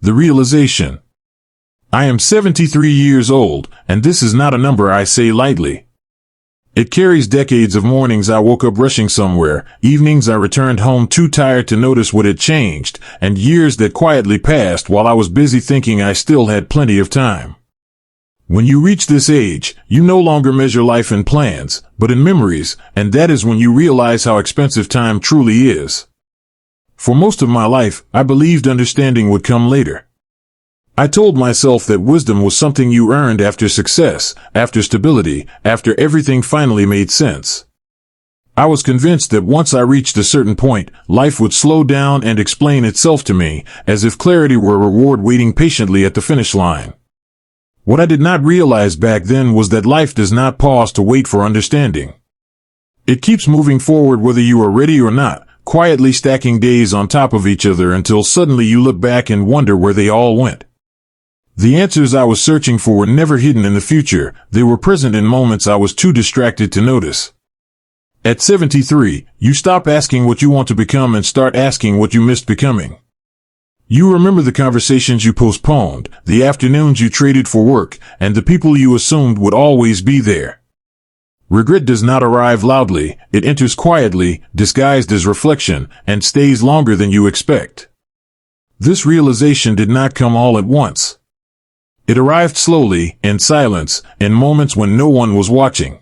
The realization. I am 73 years old, and this is not a number I say lightly. It carries decades of mornings I woke up rushing somewhere, evenings I returned home too tired to notice what had changed, and years that quietly passed while I was busy thinking I still had plenty of time. When you reach this age, you no longer measure life in plans, but in memories, and that is when you realize how expensive time truly is. For most of my life, I believed understanding would come later. I told myself that wisdom was something you earned after success, after stability, after everything finally made sense. I was convinced that once I reached a certain point, life would slow down and explain itself to me, as if clarity were a reward waiting patiently at the finish line. What I did not realize back then was that life does not pause to wait for understanding. It keeps moving forward whether you are ready or not, quietly stacking days on top of each other until suddenly you look back and wonder where they all went. The answers I was searching for were never hidden in the future, they were present in moments I was too distracted to notice. At 73, you stop asking what you want to become and start asking what you missed becoming. You remember the conversations you postponed, the afternoons you traded for work, and the people you assumed would always be there. Regret does not arrive loudly, it enters quietly, disguised as reflection, and stays longer than you expect. This realization did not come all at once. It arrived slowly, in silence, in moments when no one was watching.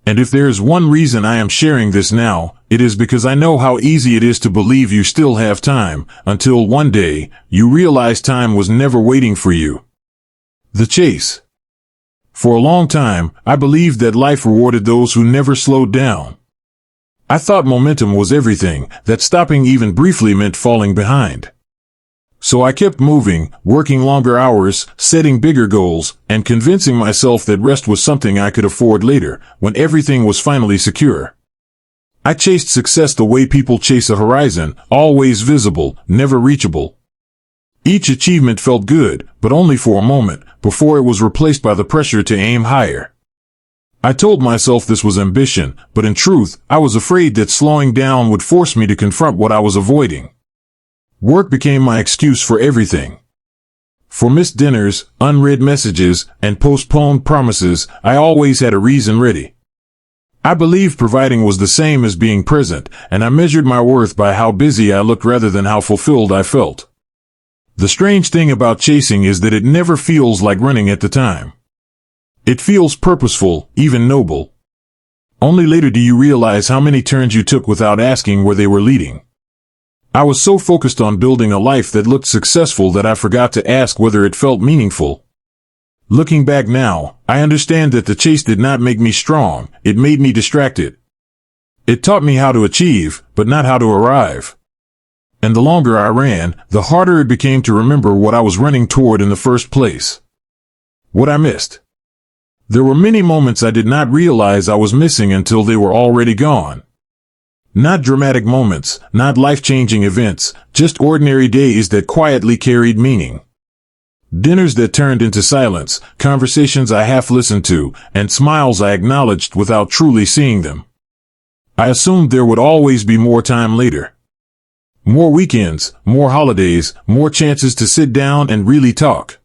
And if there is one reason I am sharing this now, it is because I know how easy it is to believe you still have time, until one day, you realize time was never waiting for you. The chase. For a long time, I believed that life rewarded those who never slowed down. I thought momentum was everything, that stopping even briefly meant falling behind. So I kept moving, working longer hours, setting bigger goals, and convincing myself that rest was something I could afford later, when everything was finally secure. I chased success the way people chase a horizon, always visible, never reachable. Each achievement felt good, but only for a moment, before it was replaced by the pressure to aim higher. I told myself this was ambition, but in truth, I was afraid that slowing down would force me to confront what I was avoiding. Work became my excuse for everything. For missed dinners, unread messages, and postponed promises, I always had a reason ready. I believed providing was the same as being present, and I measured my worth by how busy I looked rather than how fulfilled I felt. The strange thing about chasing is that it never feels like running at the time. It feels purposeful, even noble. Only later do you realize how many turns you took without asking where they were leading. I was so focused on building a life that looked successful that I forgot to ask whether it felt meaningful. Looking back now, I understand that the chase did not make me strong, it made me distracted. It taught me how to achieve, but not how to arrive. And the longer I ran, the harder it became to remember what I was running toward in the first place. What I missed. There were many moments I did not realize I was missing until they were already gone. Not dramatic moments, not life-changing events, just ordinary days that quietly carried meaning. Dinners that turned into silence, conversations I half listened to, and smiles I acknowledged without truly seeing them. I assumed there would always be more time later. More weekends, more holidays, more chances to sit down and really talk.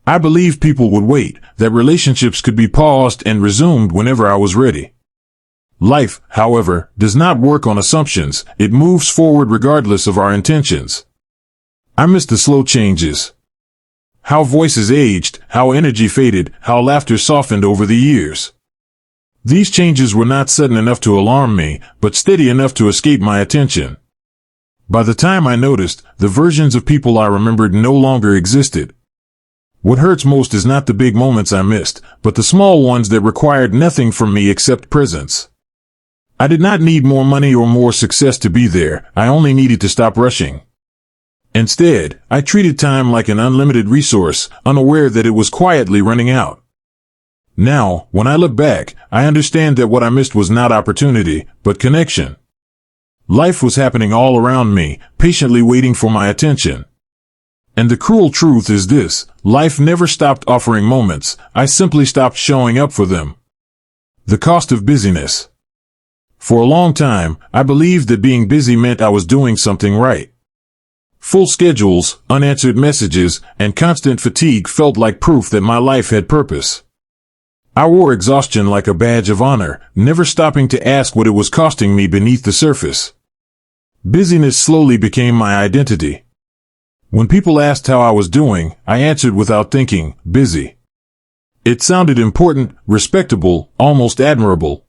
I believed people would wait, that relationships could be paused and resumed whenever I was ready. Life, however, does not work on assumptions, it moves forward regardless of our intentions. I missed the slow changes. How voices aged, how energy faded, how laughter softened over the years. These changes were not sudden enough to alarm me, but steady enough to escape my attention. By the time I noticed, the versions of people I remembered no longer existed. What hurts most is not the big moments I missed, but the small ones that required nothing from me except presence. I did not need more money or more success to be there, I only needed to stop rushing. Instead, I treated time like an unlimited resource, unaware that it was quietly running out. Now, when I look back, I understand that what I missed was not opportunity, but connection. Life was happening all around me, patiently waiting for my attention. And the cruel truth is this, life never stopped offering moments, I simply stopped showing up for them. The cost of busyness. For a long time, I believed that being busy meant I was doing something right. Full schedules, unanswered messages, and constant fatigue felt like proof that my life had purpose. I wore exhaustion like a badge of honor, never stopping to ask what it was costing me beneath the surface. Busyness slowly became my identity. When people asked how I was doing, I answered without thinking, busy. It sounded important, respectable, almost admirable.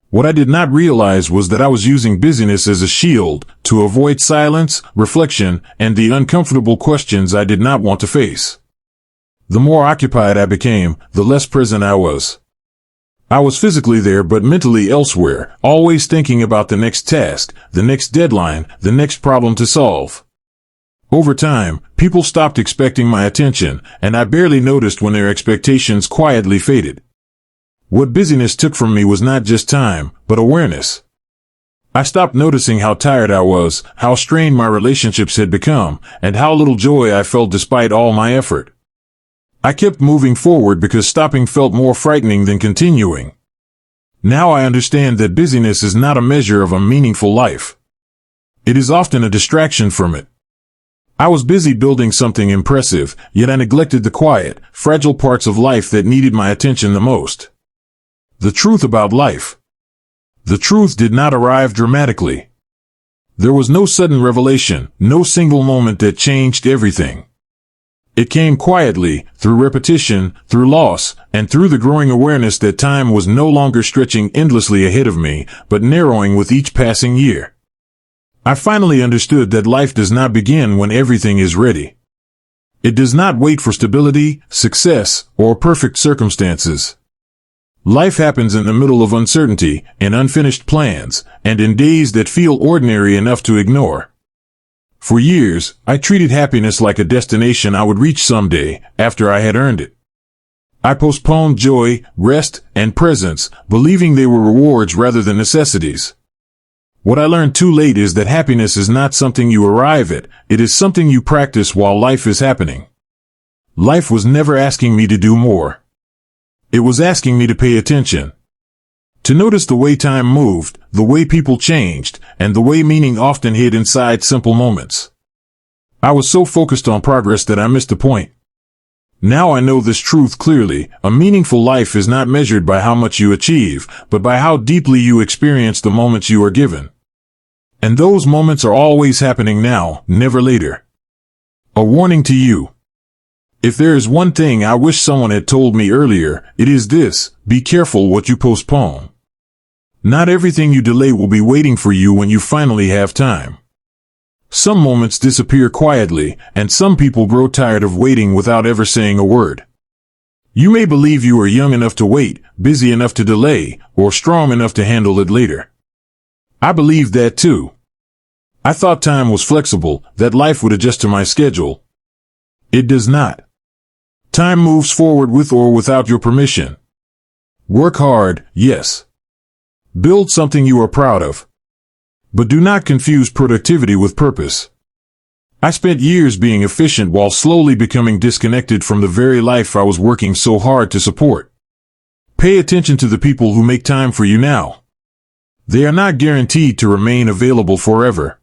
What I did not realize was that I was using busyness as a shield to avoid silence, reflection, and the uncomfortable questions I did not want to face. The more occupied I became, the less present I was. I was physically there but mentally elsewhere, always thinking about the next task, the next deadline, the next problem to solve. Over time, people stopped expecting my attention, and I barely noticed when their expectations quietly faded. What busyness took from me was not just time, but awareness. I stopped noticing how tired I was, how strained my relationships had become, and how little joy I felt despite all my effort. I kept moving forward because stopping felt more frightening than continuing. Now I understand that busyness is not a measure of a meaningful life. It is often a distraction from it. I was busy building something impressive, yet I neglected the quiet, fragile parts of life that needed my attention the most. The truth about life. The truth did not arrive dramatically. There was no sudden revelation, no single moment that changed everything. It came quietly, through repetition, through loss, and through the growing awareness that time was no longer stretching endlessly ahead of me, but narrowing with each passing year. I finally understood that life does not begin when everything is ready. It does not wait for stability, success, or perfect circumstances. Life happens in the middle of uncertainty, in unfinished plans, and in days that feel ordinary enough to ignore. For years, I treated happiness like a destination I would reach someday, after I had earned it. I postponed joy, rest, and presence, believing they were rewards rather than necessities. What I learned too late is that happiness is not something you arrive at, it is something you practice while life is happening. Life was never asking me to do more. It was asking me to pay attention. To notice the way time moved, the way people changed, and the way meaning often hid inside simple moments. I was so focused on progress that I missed the point. Now I know this truth clearly: a meaningful life is not measured by how much you achieve, but by how deeply you experience the moments you are given. And those moments are always happening now, never later. A warning to you. If there is one thing I wish someone had told me earlier, it is this: be careful what you postpone. Not everything you delay will be waiting for you when you finally have time. Some moments disappear quietly, and some people grow tired of waiting without ever saying a word. You may believe you are young enough to wait, busy enough to delay, or strong enough to handle it later. I believed that too. I thought time was flexible, that life would adjust to my schedule. It does not. Time moves forward with or without your permission. Work hard, yes. Build something you are proud of. But do not confuse productivity with purpose. I spent years being efficient while slowly becoming disconnected from the very life I was working so hard to support. Pay attention to the people who make time for you now. They are not guaranteed to remain available forever.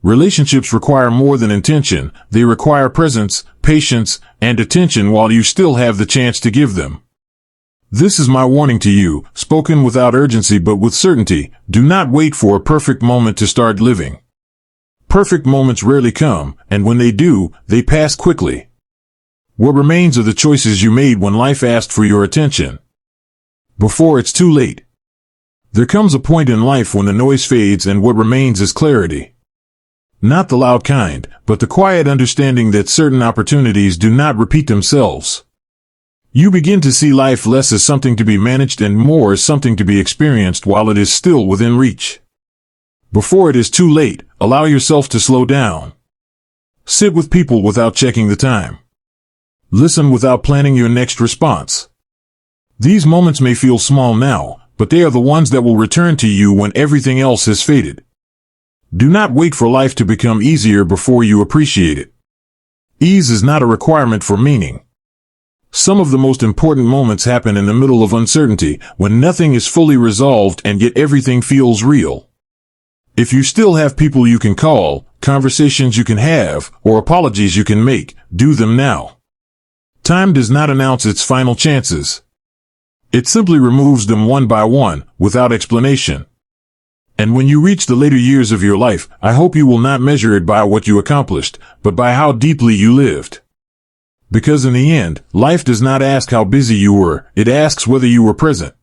Relationships require more than intention. They require presence, patience, and attention while you still have the chance to give them. This is my warning to you, spoken without urgency but with certainty: do not wait for a perfect moment to start living. Perfect moments rarely come, and when they do, they pass quickly. What remains are the choices you made when life asked for your attention. Before it's too late. There comes a point in life when the noise fades and what remains is clarity. Not the loud kind, but the quiet understanding that certain opportunities do not repeat themselves. You begin to see life less as something to be managed and more as something to be experienced while it is still within reach. Before it is too late, allow yourself to slow down. Sit with people without checking the time. Listen without planning your next response. These moments may feel small now, but they are the ones that will return to you when everything else has faded. Do not wait for life to become easier before you appreciate it. Ease is not a requirement for meaning. Some of the most important moments happen in the middle of uncertainty, when nothing is fully resolved and yet everything feels real. If you still have people you can call, conversations you can have, or apologies you can make, do them now. Time does not announce its final chances. It simply removes them one by one, without explanation. And when you reach the later years of your life, I hope you will not measure it by what you accomplished, but by how deeply you lived. Because in the end, life does not ask how busy you were, it asks whether you were present.